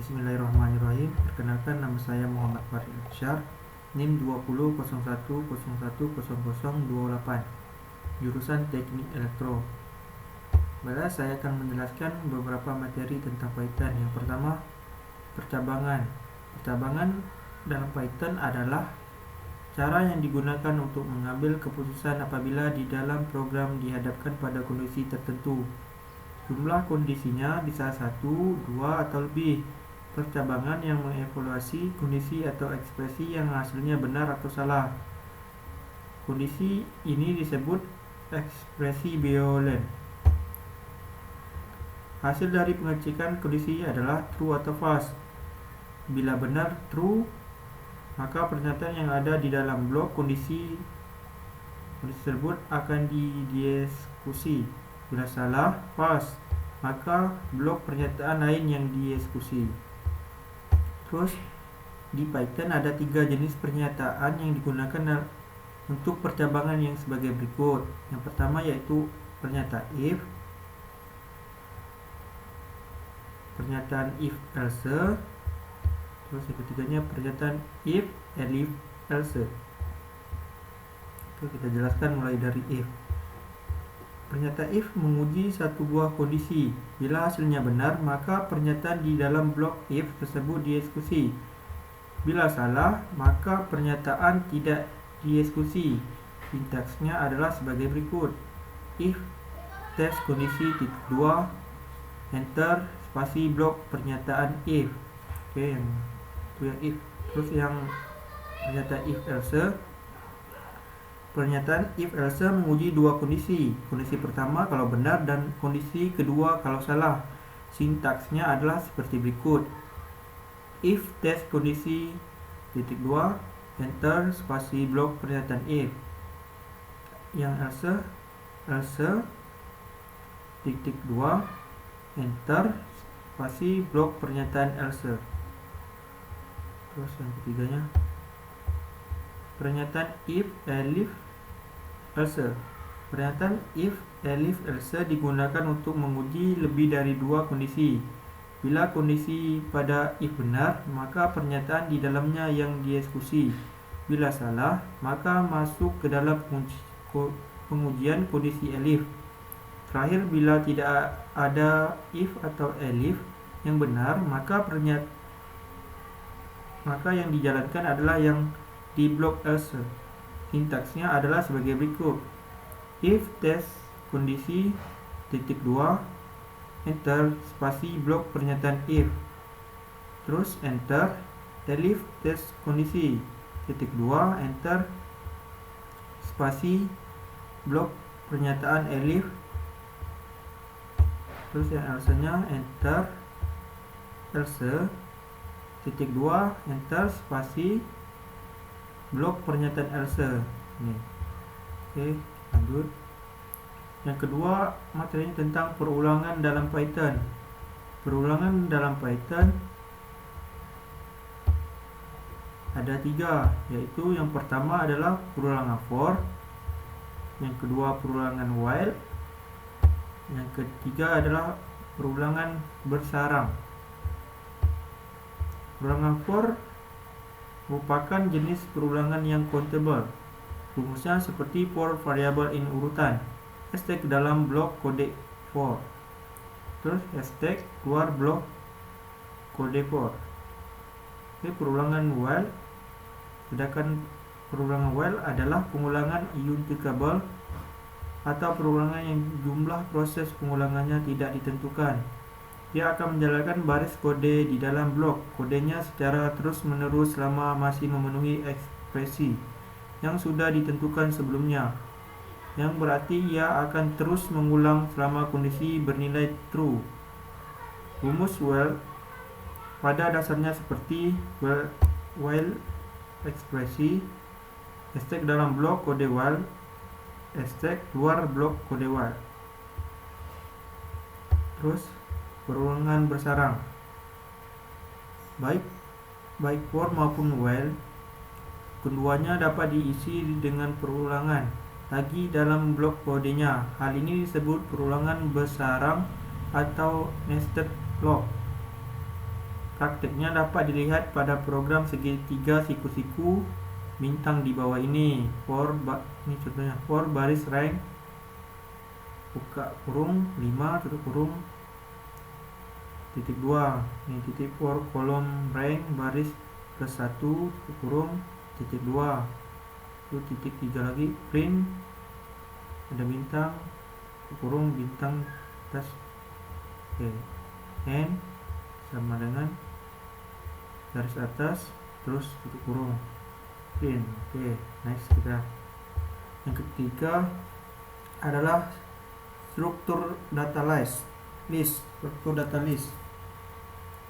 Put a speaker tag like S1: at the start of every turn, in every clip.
S1: Bismillahirrahmanirrahim. Perkenalkan, nama saya Muhammad Farid Syar, NIM 200101000028, jurusan Teknik Elektro. Baiklah, saya akan menjelaskan beberapa materi tentang Python. Yang pertama, percabangan. Percabangan dalam Python adalah cara yang digunakan untuk mengambil keputusan apabila di dalam program dihadapkan pada kondisi tertentu. Jumlah kondisinya bisa 1, 2, atau lebih. Percabangan yang mengevaluasi kondisi atau ekspresi yang hasilnya benar atau salah. Kondisi ini disebut ekspresi Boolean. Hasil dari pengecekan kondisi adalah true atau false. Bila benar true, maka pernyataan yang ada di dalam blok kondisi tersebut akan dieksekusi. Bila salah, false, maka blok pernyataan lain yang dieksekusi. Terus, di Python ada 3 jenis pernyataan yang digunakan untuk percabangan yang sebagai berikut. Yang pertama yaitu pernyataan if, pernyataan if else, terus yang ketiganya pernyataan if, elif, else. Oke, kita jelaskan mulai dari if. Pernyataan if menguji satu buah kondisi. Bila hasilnya benar, maka pernyataan di dalam blok if tersebut dieksekusi. Bila salah, maka pernyataan tidak dieksekusi. Sintaksnya adalah sebagai berikut. If tes kondisi titik 2, enter spasi blok pernyataan if. Oke, itu yang if. Terus yang pernyataan if else. Pernyataan if else menguji 2 kondisi. Kondisi pertama kalau benar dan kondisi kedua kalau salah. Sintaksnya adalah seperti berikut. If tes kondisi titik 2, enter spasi blok pernyataan if. Yang else titik 2, enter spasi blok pernyataan else. Terus yang ketiganya pernyataan if, elif, else. Pernyataan if, elif, else digunakan untuk menguji lebih dari 2 kondisi. Bila kondisi pada if benar, maka pernyataan di dalamnya yang dieksekusi. Bila salah, maka masuk ke dalam pengujian kondisi elif. Terakhir, bila tidak ada if atau elif yang benar, maka yang dijalankan adalah yang di blok else. Sintaksnya adalah sebagai berikut. If tes kondisi titik 2, enter spasi blok pernyataan if. Terus enter elif tes kondisi titik 2, enter spasi blok pernyataan elif. Terus yang else-nya enter else titik 2, enter spasi blok pernyataan else. Nih. Oke, lanjut. Yang kedua, materinya tentang perulangan dalam Python. Perulangan dalam Python ada 3, yaitu yang pertama adalah perulangan for, yang kedua perulangan while, yang ketiga adalah perulangan bersarang. Perulangan for merupakan jenis perulangan yang countable. Rumusnya seperti for variabel in urutan. Hashtag dalam blok kode for. Terus hashtag keluar blok kode for. Oke, perulangan while. Sedangkan perulangan while adalah pengulangan iuntable atau perulangan yang jumlah proses pengulangannya tidak ditentukan. Dia akan menjalankan baris kode di dalam blok kodenya secara terus-menerus selama masih memenuhi ekspresi yang sudah ditentukan sebelumnya, yang berarti ia akan terus mengulang selama kondisi bernilai true. Rumus while pada dasarnya seperti while ekspresi, hashtag dalam blok kode while, hashtag keluar blok kode while. Terus perulangan bersarang, baik for maupun while, keduanya dapat diisi dengan perulangan lagi dalam blok kodenya. Hal ini disebut perulangan bersarang atau nested loop. Prakteknya dapat dilihat pada program segitiga siku-siku bintang di bawah ini. Ini contohnya for baris rank buka kurung 5 tutup kurung titik 2. Ini titik for kolom rank baris plus 1 tutup kurung titik 2. Itu titik 3 lagi print ada bintang tutup kurung bintang atas. Oke. N sama dengan garis atas terus tutup kurung print. Oke, next kita. Yang ketiga adalah struktur data list. Struktur data list.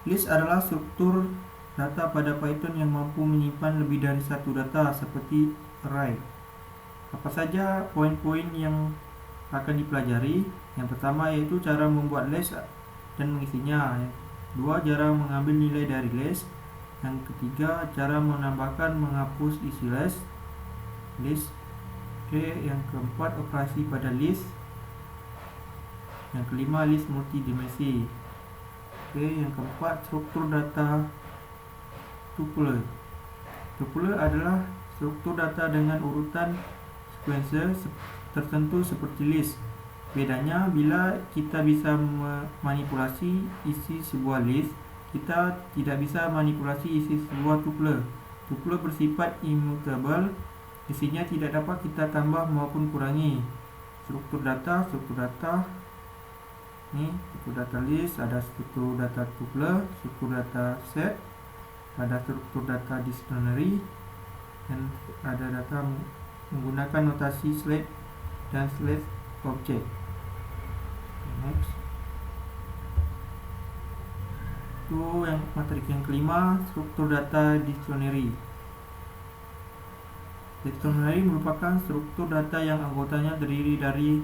S1: List adalah struktur data pada Python yang mampu menyimpan lebih dari satu data seperti array. Apa saja poin-poin yang akan dipelajari? Yang pertama yaitu cara membuat list dan mengisinya. Yang kedua, cara mengambil nilai dari list. Yang ketiga, cara menambahkan menghapus isi list. Oke, yang keempat, operasi pada list. Yang kelima, list multidimensi. Oke, yang keempat, struktur data tuple. Tuple adalah struktur data dengan urutan sequence tertentu seperti list. Bedanya, bila kita bisa memanipulasi isi sebuah list, kita tidak bisa manipulasi isi sebuah tuple. Tuple bersifat immutable, isinya tidak dapat kita tambah maupun kurangi. Struktur data ini struktur data list, ada struktur data tuple, struktur data set, ada struktur data dictionary, dan ada data menggunakan notasi select dan select object. Next. Itu yang materi yang kelima, struktur data dictionary. Dictionary merupakan struktur data yang anggotanya terdiri dari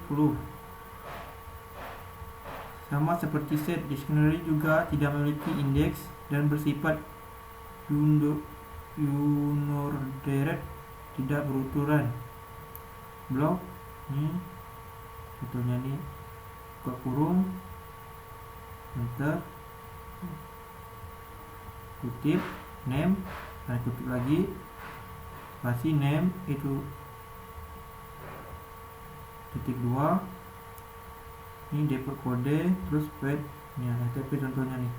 S1: huruf. Sama seperti set, dictionary juga tidak memiliki indeks dan bersifat unordered, tidak beruturan. Blok ini contohnya nih, buka kurung, enter, kutip name, dan kutip lagi spasi name, itu titik 2. Ini depot kode terus pet ya, tapi contohnya nih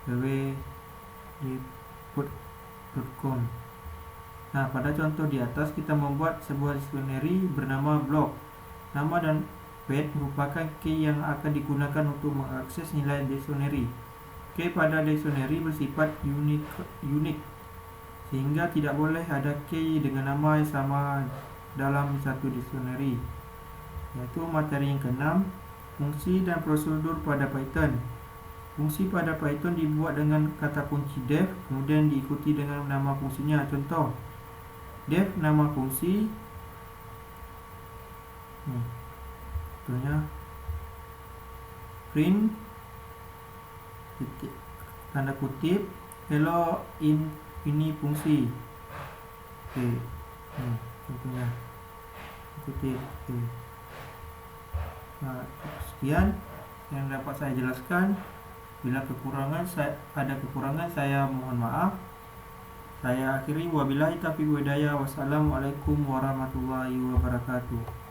S1: www.depot.com. Nah, pada contoh di atas kita membuat sebuah dictionary bernama blok. Nama dan pet merupakan key yang akan digunakan untuk mengakses nilai dictionary. Key pada dictionary bersifat unik, sehingga tidak boleh ada key dengan nama yang sama dalam satu dictionary. Yaitu materi yang keenam, fungsi dan prosedur pada Python. Fungsi pada Python dibuat dengan kata kunci def, kemudian diikuti dengan nama fungsinya. Contoh, def nama fungsi. Contohnya print tanda kutip hello ini fungsi. Oke. Contohnya kutip. Oke. Nah, sekian yang dapat saya jelaskan. Bila ada kekurangan saya mohon maaf. Saya akhiri, wabillahi taufiq wal hidayah. Wassalamualaikum warahmatullahi wabarakatuh.